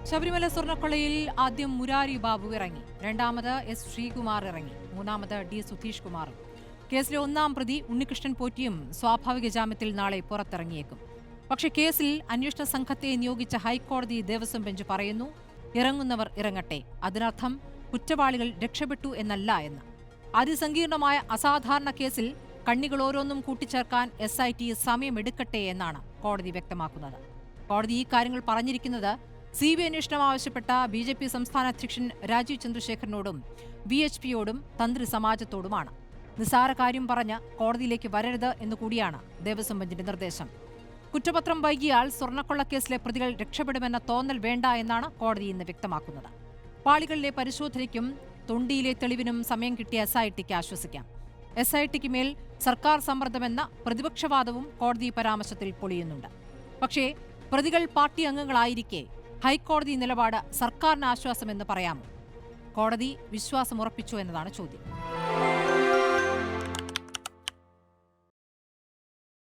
ശബരിമല സ്വർണ്ണക്കൊള്ളയിൽ ആദ്യം മുരാരി ബാബു ഇറങ്ങി, രണ്ടാമത് എസ് ശ്രീകുമാർ ഇറങ്ങി, മൂന്നാമത് ഡി സുധീഷ് കുമാറും. കേസിലെ ഒന്നാം പ്രതി ഉണ്ണികൃഷ്ണൻ പോറ്റിയും സ്വാഭാവിക ജാമ്യത്തിൽ നാളെ പുറത്തിറങ്ങിയേക്കും. പക്ഷേ കേസിൽ അന്വേഷണ സംഘത്തെ നിയോഗിച്ച ഹൈക്കോടതി ദേവസ്വം ബെഞ്ച് പറയുന്നു, ഇറങ്ങുന്നവർ ഇറങ്ങട്ടെ, അതിനർത്ഥം കുറ്റവാളികൾ രക്ഷപ്പെട്ടു എന്നല്ല എന്ന്. അതിസങ്കീർണമായ അസാധാരണ കേസിൽ കണ്ണികൾ ഓരോന്നും കൂട്ടിച്ചേർക്കാൻ SIT സമയമെടുക്കട്ടെ എന്നാണ് കോടതി വ്യക്തമാക്കുന്നത്. കോടതി ഈ കാര്യങ്ങൾ പറഞ്ഞിരിക്കുന്നത് CBI അന്വേഷണം ആവശ്യപ്പെട്ട BJP സംസ്ഥാന അധ്യക്ഷൻ രാജീവ് ചന്ദ്രശേഖരനോടും VHPയോടും തന്ത്രി സമാജത്തോടുമാണ്. നിസ്സാര കാര്യം പറഞ്ഞ് കോടതിയിലേക്ക് വരരുത് എന്നുകൂടിയാണ് ദേവസ്വം ബെഞ്ചിന്റെ നിർദ്ദേശം. കുറ്റപത്രം വൈകിയാൽ സ്വർണ്ണക്കൊള്ളക്കേസിലെ പ്രതികൾ രക്ഷപ്പെടുമെന്ന തോന്നൽ വേണ്ട എന്നാണ് കോടതി ഇന്ന് വ്യക്തമാക്കുന്നത്. പാളികളിലെ പരിശോധനയ്ക്കും തൊണ്ടിയിലെ തെളിവിനും സമയം കിട്ടിയ SITക്ക് ആശ്വസിക്കാം. SITക്ക് മേൽ സർക്കാർ സമ്മർദ്ദമെന്ന പ്രതിപക്ഷവാദവും കോടതി പരാമർശത്തിൽ പൊളിയുന്നുണ്ട്. പക്ഷേ പ്രതികൾ പാർട്ടി അംഗങ്ങളായിരിക്കെ ഹൈക്കോടതി നിലപാട് സർക്കാരിന് ആശ്വാസമെന്ന് പറയാമോ? കോടതി വിശ്വാസമുറപ്പിച്ചു എന്നതാണ് ചോദ്യം.